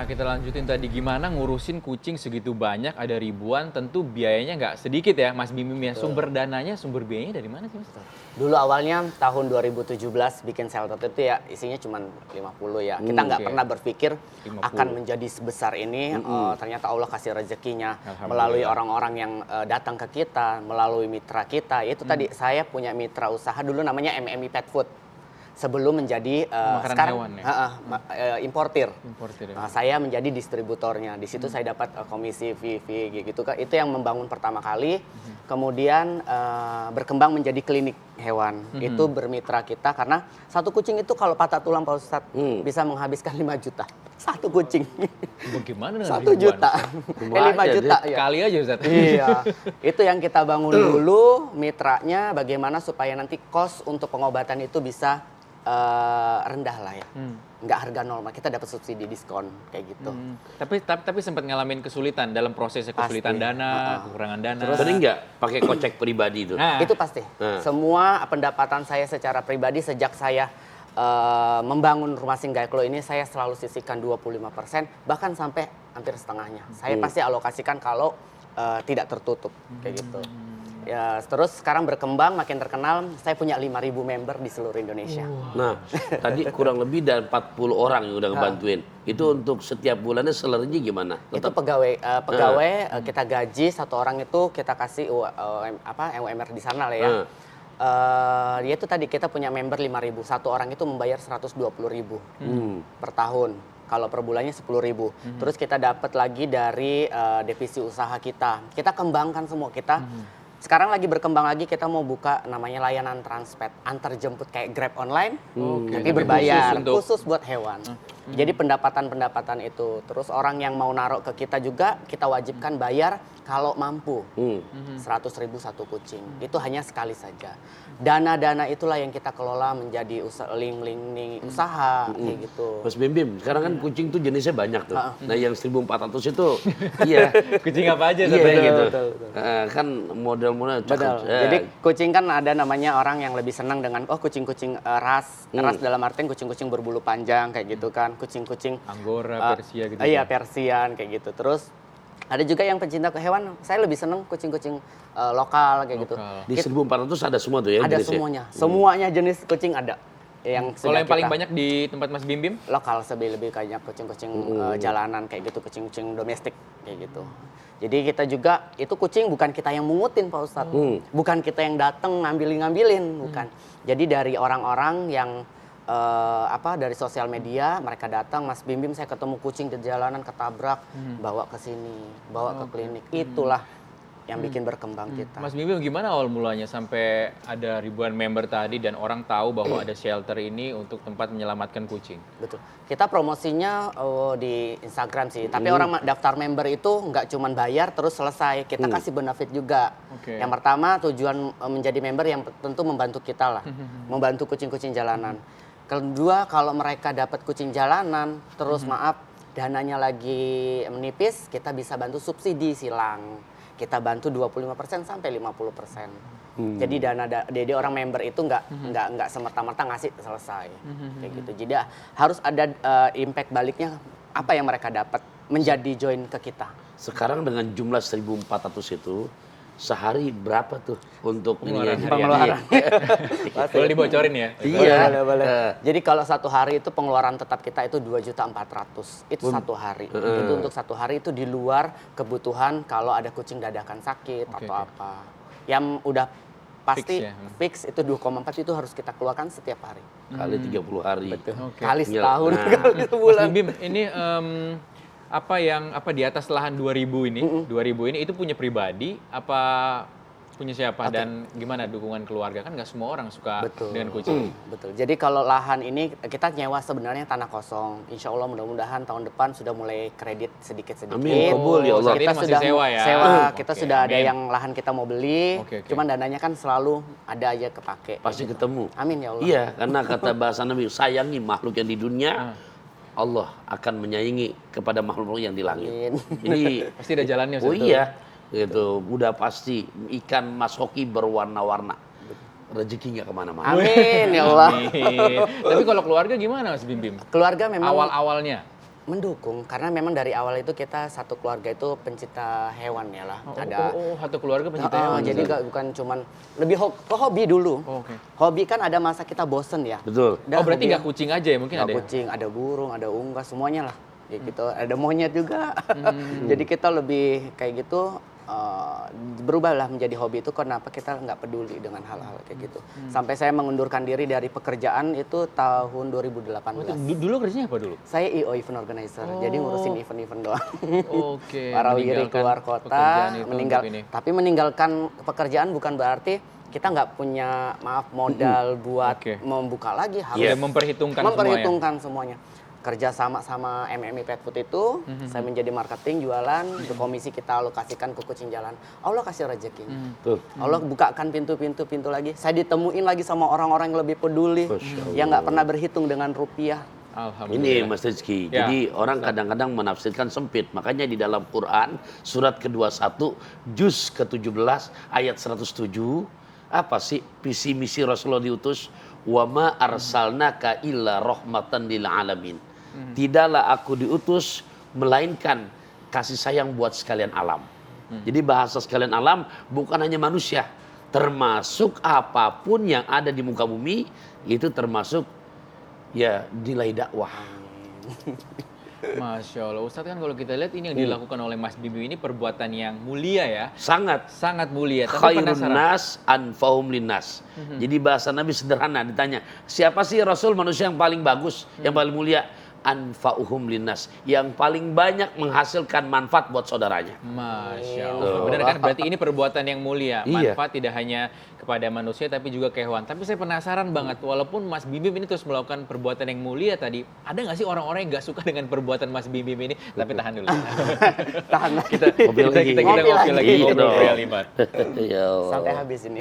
Nah, kita lanjutin tadi gimana ngurusin kucing segitu banyak, ada ribuan, tentu biayanya nggak sedikit ya, Mas Bim Bim ya. Sumber dananya, sumber biayanya dari mana sih, Mas? Dulu awalnya tahun 2017 bikin shelter itu ya isinya cuma 50 ya. Kita nggak Oke. pernah berpikir 50. akan menjadi sebesar ini. Ternyata Allah kasih rezekinya Alhamdulillah. melalui orang-orang yang datang ke kita, melalui mitra kita. Itu tadi saya punya mitra usaha dulu namanya MMI Pet Food. Sebelum menjadi Makanan sekarang hewan ya? importir. Importir ya. Saya menjadi distributornya. Di situ saya dapat komisi fee gitu kan. Itu yang membangun pertama kali. Kemudian berkembang menjadi klinik hewan. Itu bermitra kita karena satu kucing itu kalau patah tulang Pak Ustadz bisa menghabiskan 5 juta. Satu kucing. Bagaimana dengan 1 ribuan? juta. 5 juta ya. Kali aja, Ustaz. Iya, itu yang kita bangun dulu mitranya bagaimana supaya nanti kos untuk pengobatan itu bisa rendah lah ya. Nggak harga normal, kita dapat subsidi diskon kayak gitu. Tapi sempat ngalamin kesulitan dalam prosesnya, kesulitan Pasti. dana, kekurangan dana. Sering nggak pakai kocek pribadi itu? Nah, Itu pasti. Semua pendapatan saya secara pribadi sejak saya membangun rumah singgah Klo ini saya selalu sisihkan 25%, bahkan sampai hampir setengahnya. Saya pasti alokasikan kalau tidak tertutup kayak gitu. Ya, terus sekarang berkembang makin terkenal, saya punya 5.000 member di seluruh Indonesia. Nah, tadi kurang lebih dari 40 orang yang udah ngebantuin. Itu untuk setiap bulannya salary-nya gimana? Itu pegawai kita gaji satu orang itu kita kasih UMR di sana lah ya. Dia itu tadi kita punya member 5.000, satu orang itu membayar 120.000 per tahun. Kalau per bulannya 10.000. Terus kita dapat lagi dari divisi usaha kita. Kita kembangkan semua kita. Sekarang lagi berkembang lagi, kita mau buka namanya layanan transpet antar jemput kayak Grab online, tapi berbayar khusus buat hewan. Jadi pendapatan itu, terus orang yang mau naruh ke kita juga kita wajibkan bayar kalau mampu 100.000 satu kucing. Itu hanya sekali saja. Dana-dana itulah yang kita kelola menjadi link usaha kayak gitu. Mas Bim Bim, sekarang kan kucing tuh jenisnya banyak tuh. Nah yang 1.400 itu, iya. kucing apa aja? Iya Ustaz? gitu. betul. Kan model-model Betul. Jadi kucing kan ada namanya orang yang lebih senang dengan kucing-kucing ras dalam artian kucing-kucing berbulu panjang kayak gitu kan, kucing-kucing Anggora, Persia gitu. Iya, Persian kayak gitu. Terus ada juga yang pencinta ke hewan, saya lebih senang kucing-kucing lokal kayak gitu. di 1.400 ada semua tuh ya Ada jenisnya? semuanya. Semuanya jenis kucing ada. Yang Kalau sudah yang paling kita- banyak di tempat Mas Bim Bim? lokal lebih banyak kucing-kucing jalanan kayak gitu, kucing-kucing domestik kayak gitu. Jadi kita juga itu kucing bukan kita yang mungutin Pak Ustadz, bukan kita yang datang ngambilin, bukan. Jadi dari orang-orang yang dari sosial media mereka datang, Mas Bim Bim saya ketemu kucing di jalanan ketabrak, bawa ke sini, bawa ke klinik. Itulah yang bikin berkembang kita. Mas Bim Bim gimana awal mulanya sampai ada ribuan member tadi dan orang tahu bahwa ada shelter ini untuk tempat menyelamatkan kucing? Betul. Kita promosinya di Instagram sih. Tapi orang daftar member itu nggak cuma bayar terus selesai. Kita kasih benefit juga. Oke. Yang pertama tujuan menjadi member yang tentu membantu kita lah. Membantu kucing-kucing jalanan. Kedua kalau mereka dapat kucing jalanan terus maaf dananya lagi menipis, kita bisa bantu subsidi silang. Kita bantu 25% sampai 50%. Jadi jadi orang member itu nggak semerta-merta ngasih selesai kayak gitu. Jadi harus ada impact baliknya apa yang mereka dapat menjadi join ke kita. Sekarang dengan jumlah 1.400 itu sehari berapa tuh untuk Pengeluaran ini? Pengeluaran. Boleh dibocorin ya? Iya. Boleh. Jadi kalau satu hari itu pengeluaran tetap kita itu 2.400.000. Itu satu hari. Itu untuk satu hari itu di luar kebutuhan kalau ada kucing dadakan sakit atau apa. Yang udah pasti fix itu 2,4 itu harus kita keluarkan setiap hari. Kali 30 hari. Kali setahun, Nah. kali Mas sebulan. Bim Bim, ini apa di atas lahan 2000 ini, 2000 ini itu punya pribadi apa punya siapa dan gimana dukungan keluarga? Kan nggak semua orang suka dengan kucing. Betul. Jadi kalau lahan ini kita nyewa sebenarnya tanah kosong. Insya Allah mudah-mudahan tahun depan sudah mulai kredit sedikit-sedikit. Amin, kabul ya Allah. Saat ini Kita masih sudah sewa ya? Sewa. Kita Oke, sudah ada amin. yang lahan kita mau beli. Oke. Cuman dananya kan selalu ada aja kepake. Pasti ketemu. Amin ya Allah. Iya, karena kata bahasa Nabi, sayangi makhluk yang di dunia, Allah akan menyayangi kepada makhluk yang di langit. Amin. Jadi, Pasti ada jalannya. oh Ustaz. iya, gitu. Udah pasti ikan Mas Hoki berwarna-warna. Rezeki nggak kemana-mana. Amin ya Allah. Amin. Tapi kalau keluarga gimana Mas Bim Bim? Keluarga memang Awal-awalnya? Mendukung, karena memang dari awal itu kita satu keluarga itu pencinta hewan ya lah. Satu keluarga pencinta hewan. Jadi bukan cuman lebih ke hobi dulu. Oke. Hobi kan ada masa kita bosen ya. Betul. Berarti nggak kucing aja ya mungkin Nggak ada ya? kucing, ada burung, ada unggas, semuanya lah. Kayak gitu. Ada monyet juga. Jadi kita lebih kayak gitu berubahlah menjadi hobi itu kenapa kita nggak peduli dengan hal-hal kayak gitu. Sampai saya mengundurkan diri dari pekerjaan itu tahun 2018. Dulu kerjanya apa dulu? Saya EO event organizer, jadi ngurusin event-event doang. Oke. Para wiri keluar kota, tapi meninggalkan pekerjaan bukan berarti kita nggak punya modal buat membuka lagi, harus memperhitungkan semuanya. Kerja sama MMI Pet Food itu, saya menjadi marketing, jualan, komisi kita alokasikan ke kucing jalan. Allah kasih rezeki. Allah bukakan pintu lagi. Saya ditemuin lagi sama orang-orang yang lebih peduli, yang nggak pernah berhitung dengan rupiah. Ini Mas Rizky, jadi orang kadang-kadang menafsirkan sempit. Makanya di dalam Quran, surat ke-21, juz ke-17, ayat 107, apa sih visi misi Rasulullah diutus? Wa ma arsalnaka illa rahmatan lil alamin. Tidaklah aku diutus melainkan kasih sayang buat sekalian alam. Jadi bahasa sekalian alam bukan hanya manusia, termasuk apapun yang ada di muka bumi, itu termasuk ya nilai dakwah. Masya Allah, Ustadz kan kalau kita lihat ini yang dilakukan oleh Mas Bibim ini perbuatan yang mulia ya. Sangat mulia. Tapi khairun nas anfa'um linnas. Jadi bahasa Nabi sederhana, ditanya, siapa sih Rasul manusia yang paling bagus, yang paling mulia? Anfa'uhum linnas, yang paling banyak menghasilkan manfaat buat saudaranya. Masya Allah. Benar kan, berarti ini perbuatan yang mulia. Manfaat tidak hanya kepada manusia tapi juga ke hewan. Tapi saya penasaran banget, walaupun Mas Bibim ini terus melakukan perbuatan yang mulia tadi, ada nggak sih orang-orang yang nggak suka dengan perbuatan Mas Bibim ini? Tapi tahan dulu. Tahan. Kita ngopi lagi. Sampai habis ini.